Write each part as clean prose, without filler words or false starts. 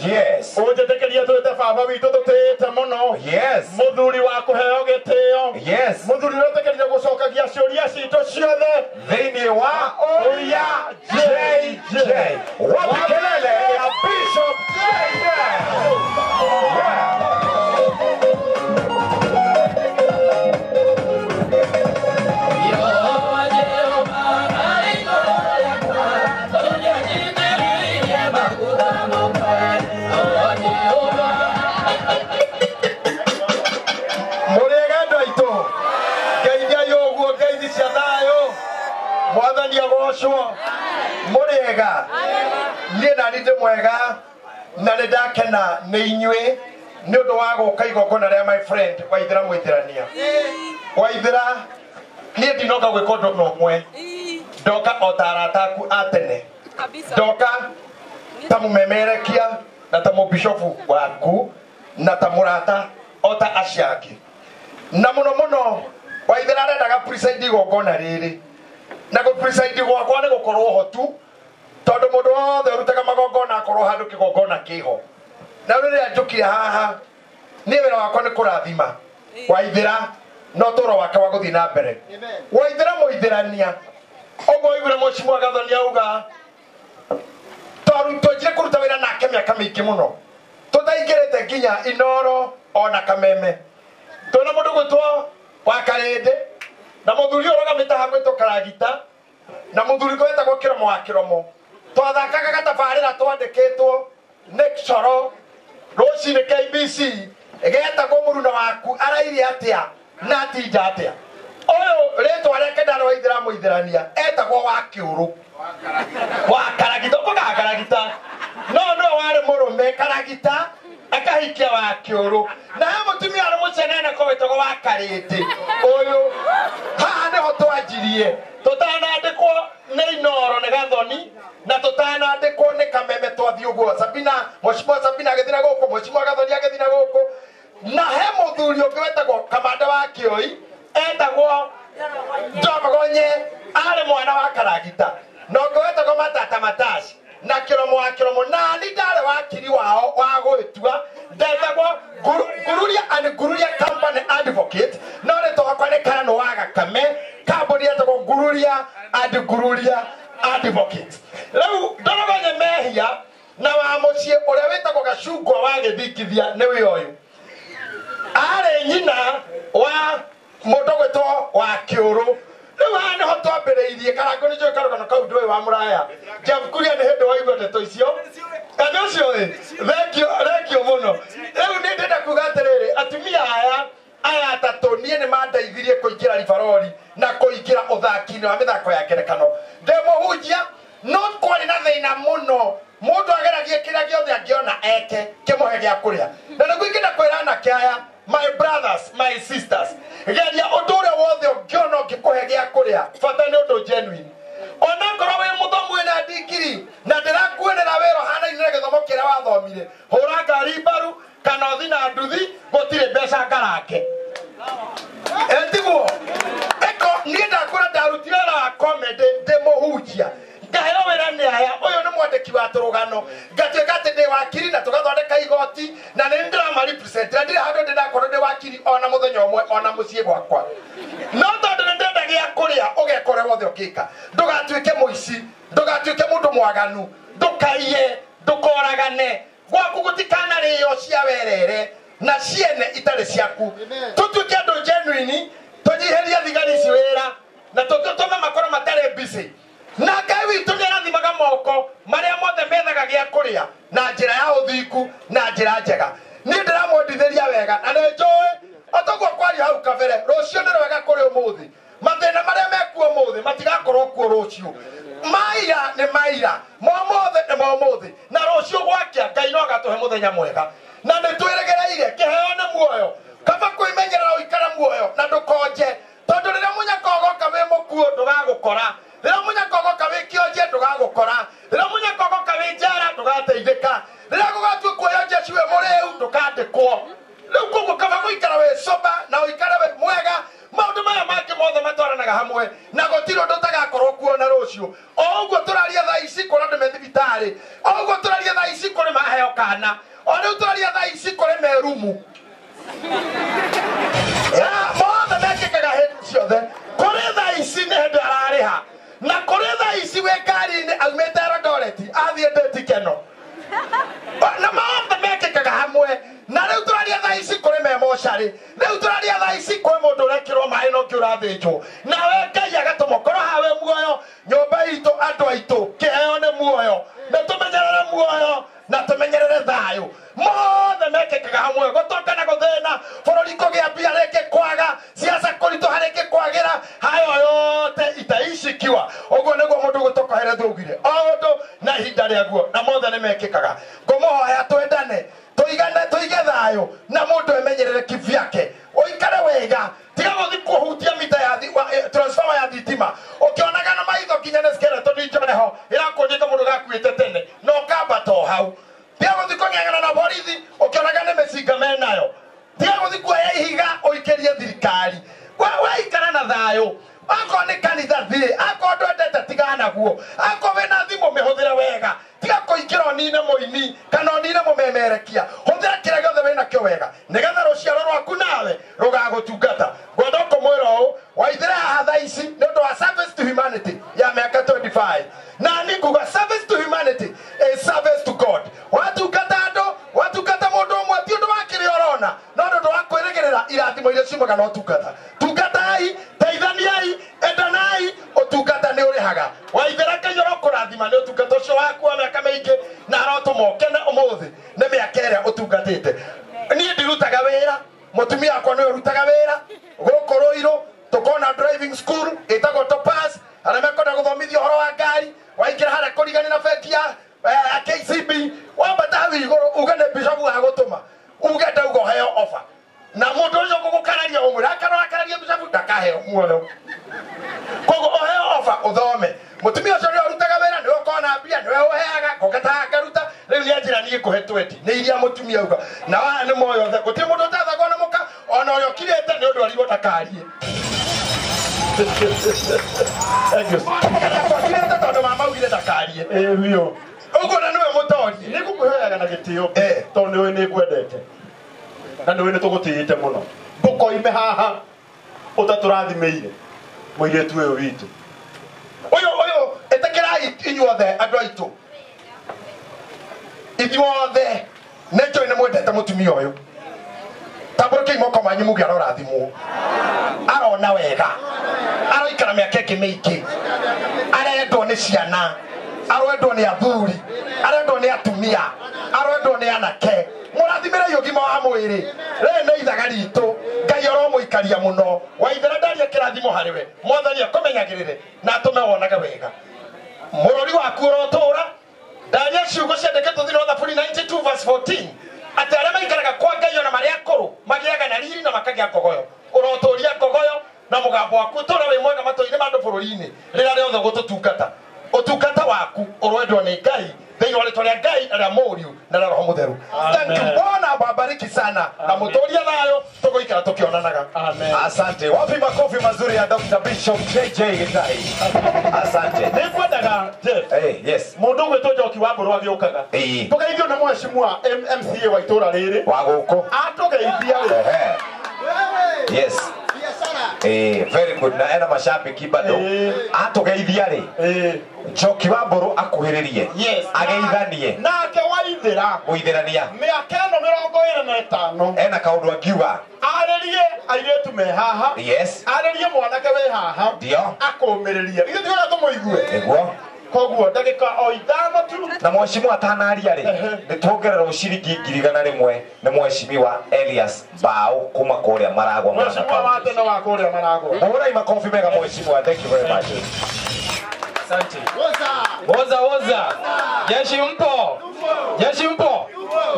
Yes. Unjetekeria twite baba witu tutite muno. Yes. Muthuri wa kuheo gitio. Yes. Muthuri wetekeria gucokagia ciuria citu ciothe Thĩinĩ wa Uria JJ. Wapi kelele ya Bishop JJ. Mwathani agocwo muriega nie na ninde mwega na ndakena ni inywe ni undu wa guka igongona ria my friend Waithera Mwitherania Waithera nie ndinoka gwika undu no mwe ndoka otarataku atene ndoka ta mumemerekia na ta mubishofu waku na ta murata ota aciaki na muno Waithera arendaga preside igongona riri na go preside gwakwa ni gukorwo hotu tondu mundu wothe urutaga magongona akorwo handu kigongona kiho na riria njukire haha ni wira wakwa ni kurathima Waithera no toro wake wa guthii na mbere Waithera Mwitherania ogo igure mucimwa gathoni auga tujire kuruta wira nake miaka mingi muno tutaingirite nginya Inoro ona Kameme tuna mundu gwitwo wa Karende na muthuri urogamite hagwitwo Karagita na muthuri gwetagwo Kiromo wa Kiromo twathakaga gatabarira twandikitwo next Coro Rocine KBC egetagwo muruna waku araire atia na tija atia uyu ritwa reke ndaro Waithera Mwitherania etagwo wa Kiuru wa Karagita kuga Karagita no wari murume Karagita akahikia wa Kiuru na mutumia ari mucenene ko wetagwo wa Karende uyu haha niho twanjirie tutanandikwo ni Inoro ni Gathoni na tutanandikwo ni Kameme twathi uguo Sabina Mheshimiwa Sabina agithina guku Mheshimiwa Gathoni agithina guku na he muthuri ungi wetagwo Kamanda wa Kioi etagwo Ndomagonye ari mwana wa Karagita no gwetagwo Matata Mataci na Kiromo wa Kiromo na ni ndare wa kiri wao wa gwitua ndetagwo Gururia and Gururia Company Advocate no le tokwa ne kana no waga kame kamboni etagwo Gururia and Gururia Advocate leo Ndomagonye mehia na wa mucie uria wetagwo Gacungwa wa githikithia ni wi uyu are nyina wa mundu gwitwo wa Kiuru riu hane ho twambiriirie karango ni njoi karugano kau ndui wa muraya Jamkuria ni hindu waigua ndeto icio kana ucio rekio muno riu ni ndenda kuga atiriri atumia aya atatu nie ni mandeithirie kuingira ribarori na kuingira uthaki-ini wa mithako ya ngerekano ndemuhunjia no kwari na thina muno mundu ageragie kiria giothe angiona eke kimuhe gia kuria na niguo ingenda kwira anake aya my brothers my sisters geria undu uria wothe ungiona ngikuhe gia kuria bata ni undu genuine ona korwo wi muthomu wina ndigiri na ndirakuonera wero hana-ini na githomo kiria wathomire hura ngari mbaru kana uthi na nduthi gutire mbeca ngarange etiguo eko nie ndakura ndarutire na comedy ndimuhunjia ngaheo wira ni aya uyu ni mwandiki wa turugano ngatuika ati ndi wakiri na tugathondeka igoti na ni ndirama represent na ndire handu ndinakorwo ndi wakiri ona muthenya umwe ona mucii gwakwa no tondu ni ndenda gia kuria ugekore wothe ukika ndugatuike muici ndugatuike mundu mwaganu ndukaiye ndukoragane gwaku gutikana rio cia werere na ciene itari ciaku tutuike andu genuine tunyiherie thigari ici wira na tututuma makoro matari busy na Ngai witu ni arathimaga moko maria mothe methaga gia kuria na njira ya uthiku na njira njega ni ndiramwendithiria wega na ni njui otogwo kwari hau kabere rucio ni wega kuri umuthi mathina maria mekuo umuthi matigakorwo kuo rucio maira ni maira momothe ni momuthi na rucio gwakia Ngai no agatuhe muthenya mwega na ni twirigereire kiheo ni muoyo kaba kwimenyerera uikara muoyo na ndukonje tondu riria munyakogoka wi mukuo ndugagukora riria munyakogoka wi kionje ndugagukora riria munyakogoka wi njara ndugateithika riria gugatue kuoya Jesu we muriu ndukandikwo riu koguo kaba guikara wi soba na uikara wi mwega maundu maya mangĩ mothe matwaranaga hamwe na gũtirĩ ũndũ ũtagakorwo kuona rũciũ o ũguo tũraria thaa ici kũrĩ andũ me thibitarĩ o ũguo tũraria thaa ici kũrĩ maheo kana Ona utari tha ici kore merumu ya mothe mekikaga hindi ciothe kore tha ici ni hindi arariha na kore tha ici we ngari-ini aumite Eldoret athie ndeti keno na mothe mekikaga hamwe na riu turaria tha ici kuri me mochari riu turaria tha ici kwi mundu urekirwo mai no kiurathinjwo nawe Ngai agatumokora hawe muoyo nyumba itu andu aitu kiheo ni muoyo na tumenyerere muoyo na tumenyerere thayu mothe mekikaga hamwe gutoka na guthina bururi kugia mbia reke kwaga siasa kuritu hareke kwagira hayo yote itaishikiwa uguo niguo mundu gutoka here thugire ondu na ihinda riaguo na mothe ni mekikaga ngumuhoya twendane tuige thayo na mundu emenyerere kivyake uikare wega tiga guthi kuhutia mita ya transformer ya thitima ukionaga na maitho nginya ne skeleton injoneho irakuonyeka mundu gakuite tene no kamba to hau tiga guthi kung'ang'ana na borithi ukionaga ne mecinga menayo tiga guthi kuoya ihiga uikerie thirikari waikara na thayo ako ni kanitha thii ako ndwendete tigana guo ako wena thimu mihuthire wega tiga kuingira onine muini kana onine mumemerekia huthira kira giothe wena kio wega nigetha ruciaro rwaku nawe rugagutungata ngwenda kumwira uu Waithera haha tha ici ni undu wa service to humanity ya miaka 25 na ni nguga service to humanity is service to God watungata andu watungata mundu umwe ti undu wa kiri orona no undu wa kwirigirira irathimo iria ciumaga no tungata tungatai teithaniai endanai utungata ni urihaga Waithera Ngai arokurathima ni utungata ucio waku wa miaka maingi na arotumokene umuthi ni miaka iria utungatite ni ndirutaga wira mutumia akwa ni urutaga wira guku Ruiru tukona driving school itago to pass ara mekona guthomithia horo wa ngari waikira hara kurigani na bengi ya KCB wambata hawi iguru ugane bishop wa gutuma ugende ugo heo offer na mundu ucio gugukararia umura kana akararia bishop ndakaheo muoyo kogo heo offer uthome mutumia ucio ni urutaga wira ni ukona mbia ni we uheaga ngokata ngaruta riu ni njira ni ikuhe 20 ni iria mutumia uga na wana ni moyo the guti mundu tathago na muka ona uyo kirete ni undu arigo ndakarie thank you kirete tondu mama ugire ndakarie bio ugo na niwe mutori ni gukuheaga na gitio tondu we ni kwendete na niwe ni tugutiite muno nguko ime haha utaturathimire muiretu uyu witu uyu etekerai inyuothe andu aitu ithuothe nejo ine mwendete mutumia uyu tamburuke imoko manyu mugi arorathimwo arona wega aroikara miaka ingi miingi arendwo ni ciana arendwo ni athuri arendwo ni atumia arendwo ni anake murathimire yugima wa mwiri rene ithaga ritu Ngai aromuikaria muno Waithera ndaria kirathimo hariwe Mwathani akumenyagirire na atume wonaga wega murori waku urotura ndaria ciugo ciandikitwo thini wa Thaburi 92 verse 14 ati aria maikaraga kwa Ngai ona maria akuru magiaga na riri na makagia ngogoyo uroturia ngogoyo na mugambo waku tura wi mwega matu-ini ma andu bururi-ini rira riothe gututungata utungata waku urwendwo ni Ngai thini wa ritwa ria Ngai aria muriu na roho mutheru thank you Bwana abariki sana na muturia thayo tuguikara tukionanaga amen asante wapi makofi mazuri ya Dr. Bishop JJ Githai asante ni kwendaga yes mundu gwetwo Njoki wa Mburu agiokaga tugeithio na mheshimiwa MCA wa itura riri wa guko atugeithia yes very good na ena mashabiki bado atugeithia ri Njoki wa Mburu akuhiririe ageithanie nake Waithera Mwitherania miaka ino 25 ena kaundu angiuga arerie airetu me haha yes arerie mwanake we haha ndio akumiririe ithu tiona tumuigue niguo koguo ndagika o ithano tu na mheshimiwa atanaria ri nituongerera uciringi 100 ni mheshimiwa Elias Bao kuma kuria Maragwa mheshimiwa wate na wa kuria Maragwa bora makofi mega mheshimiwa thank you very much asante woza jeshi mpo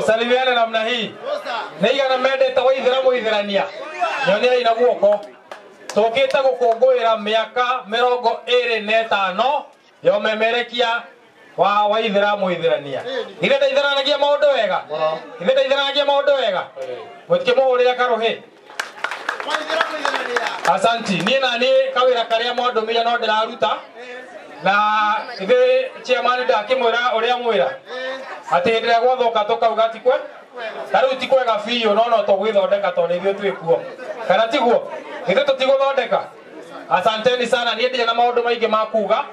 salimiana namna hii neiga na mendete Waithera Mwitherania nyonia ina guoko tukita gukunguira miaka 25 yo memerekia wa Waithera Mwitherania ile ndaitharanagia maundu wega mutike muhurira karuhi Waithera Mwitherania asanti ni nani kawira karia maundu mia no ndiraruta na ithe chairman ndakimwira uria mwira ati ndira gwathoka tukauga tikwe Tariu ti kwega biũ no to gwithondeka to nĩ ithuĩ twĩkuo kana tiguo ithuĩ tũtigũthondeka. Asanteni sana, niĩ ndirĩ na maũndũ maingĩ ma kuga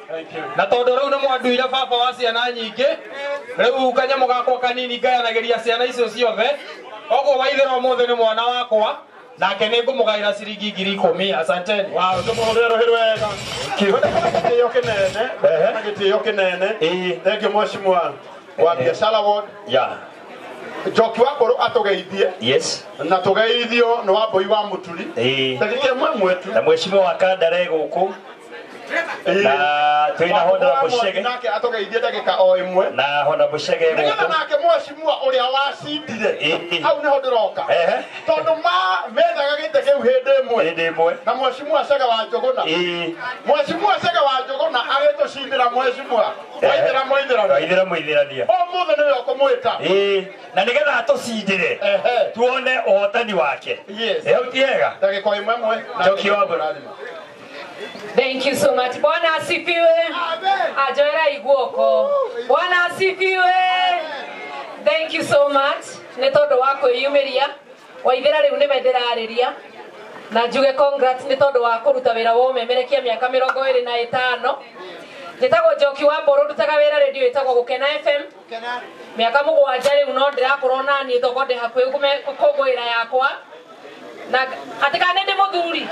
na tondũ rĩu nĩ mwanduire baba wa ciana nyingĩ, rĩu kanyamũ gakwa kanini ngayanagĩria ciana icio ciothe, koguo Waithera ũmũthĩ nĩ mwana wakwa nake nĩ ngũmũgaĩra ciringi 10,000. Asanteni. Wow, tũmũhũrĩre wega. Gĩtĩo kĩnene, na gĩtĩo kĩnene. Thank you mheshimiwa wa biashara ward. Yeah. Njoki wa Mbũrũ atũgeithie. Yes. Na tũgeithio nĩ wa Mbũi wa Mũturi. Ndagĩka ĩmwe mwetu. Na mheshimiwa wa Kandare gũkũ. Na twĩna Honda Bushege. Nake atũgeithie ndagĩka o ĩmwe. Na Honda Bushege gũkũ. Nake mheshimiwa ũrĩa wacindire. Hau nĩho ndĩroka. Tondũ methaga gĩtĩ kĩu hĩndĩ ĩmwe. Na mheshimiwa Cega wa Njũgũna. Mheshimiwa Cega wa Njũgũna agĩtũcindĩra mheshimiwa Waithera Mwitherania. Ũmũthĩ nĩwe ũkũmwĩta. Na nĩgetha atũcindĩre tuone ũhotani wake. Hau ti hega. Ndagĩka ĩmwe ĩmwe. Njoki wa Mbũrũ. Thank you so much. Bwana asifiwe. Ajoera iguoko. Bwana asifiwe. Thank you so much. Nĩ tondũ wa kwĩyumĩria. Waithera rĩu nĩ menderarĩria. Na njuge congrats nĩ tondũ wa kũruta wĩra wa ũmemerekia mĩaka 25. Njĩtagwo Njoki wa Mbũrũ, ndutaga wĩra radio ĩtagwo Gũkena FM. Mĩaka 7 rĩu no ndĩrakorwo na niĩ thoko ndĩ hakuhĩ gũkũngũĩra yakwa. Na atĩ kana ndĩ mũthuri.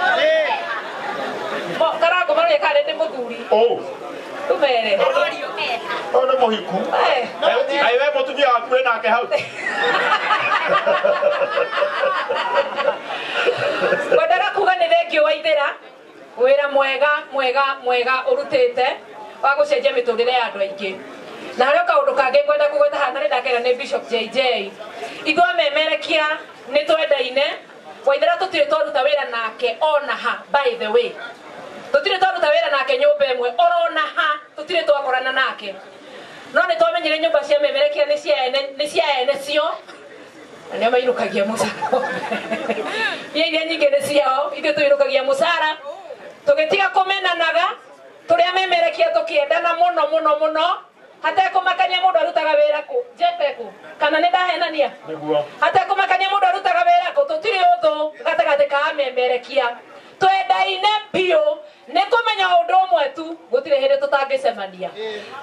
Karango marĩa kana ndĩ mũthuri. Tumere. Ona mũhiku. Ai we mũtumia waku wĩ nake hau. Kwendaga kuga nĩ thengio Waithera. Wĩra mwega ũrutĩte wa gũcenjia mĩtũrĩre ya andũ aingĩ. Na harĩ kaũndũ kangĩ ngwenda kũgweta haha nĩ ndakera nĩ Bishop JJ. Ithuĩ amemerekia nĩ twendaine. Waithera tũtirĩ twaruta wĩra nake ona ha, by the way. Tũtirĩ twaruta wĩra nake nyũmba ĩmwe ona ha, tũtirĩ twakorana nake. No nĩ twamenyire nyũmba cia memerekia nĩ cia ene cio. Na nĩo mainũkagia mũcara. Iria nyingĩ nĩ ciao, ithuĩ tũinũkagia mũcara. Tũgĩtiga kũmenanaga, tũrĩa memerekia tũkĩendana mũno. Hatekũmakania mũndũ arutaga wĩra kũ, Jefeku, kana nĩ ndahenania? Nĩguo. Hatekũmakania mũndũ arutaga wĩra kũ, tũtirĩ ũthũ gatagatĩ ka memerekia. Twendaine biũ, nĩ kũmenya ũndũ ũmwe tu, gũtirĩ hĩndĩ tũtangĩcemania.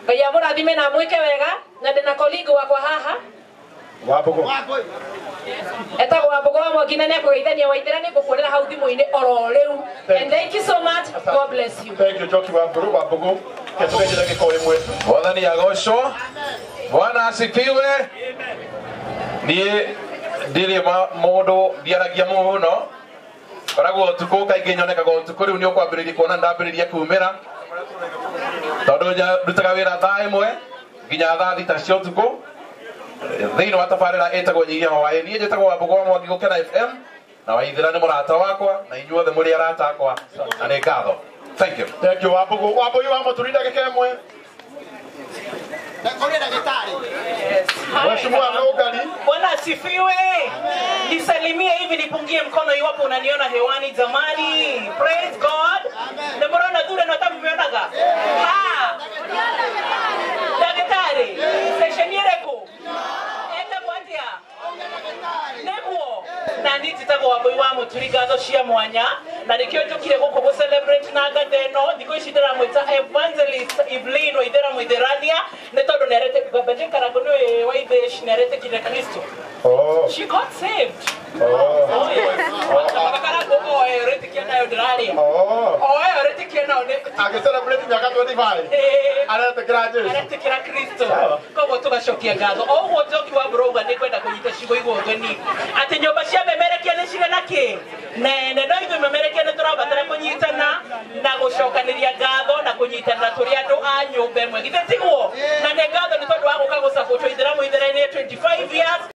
Ngai amũrathime na mwĩke wega, na ndĩna colleague wakwa haha. Wambũgũ. Etagwo Wambũgũ wa Mwangi na nĩekũgeithania Waithera nĩngũkuonera hau thimũ-inĩ oro rĩu. And thank you so much. God bless you. Thank you Njoki wa Mbũrũ. Wambũgũ. Ketũgeithie ndagĩka o ĩmwe. Mwathani agocwo. Bwana asifiwe. Niĩ ndirĩ mũndũ ndiaragia mũno. Koragwo ũtukũ kaingĩ nyonekaga ũtukũ, rĩu nĩ ũkwambĩrĩria kuona ndambĩrĩria kumĩra. Tondũ ndutaga wĩra thaa ĩmwe nginya thaa thita cia ũtukũ. Thĩinĩ wa tabarĩra ĩtagwo Nyihia Hwaĩ. Niĩ njĩtagwo Wambũgũ wa Mwangi Gũkena FM. Na Waithera nĩ mũrata wakwa na inyuothe mũrĩ arata akwa. Na nĩ ngatho. Thank you. Thank you Wambũgũ. Wambũi wa Mũturi ndagĩka ĩmwe. Mheshimiwa Nogari. Bwana asifiwe. Nisalimie hivi nipungie mkono iwapo unaniona hewani jamani. Praise God. Ndio dure na tabu mmeonaga. Ha. Daktari. Sesheniere Enda kwatia. Nebuo. Na ndititagwo Wambũi wa Mũturi ngatho cia mwanya. Na nikio njukire gũkũ gũ celebrate na ngatheno. Thikũ ici ndĩramwĩta Evangelist Evelyn Waithera Mwitherania. Nĩ tondũ nĩarete kũgambĩte karango nĩ Waithera nĩarete kire Kristo. Oh. She got saved. Oh. Agĩcelebrate miaka 25. Aretekera Jesu. Aretekera Kristo. Koguo tugacokia ngatho. O ũguo Njoki wa Mbũrũ nĩ kwenda kũnyita ciugo igũrũ thoni. Atĩ nyũmba cia memerekia nĩ cigana kĩ? Nene no ithuĩ memerekia nĩ tũrabatara kũnyitana na gũcokanĩria ngatho na kũnyitanĩra tũrĩ andũ a nyũmba ĩmwe. Githĩ tiguo? Na nĩ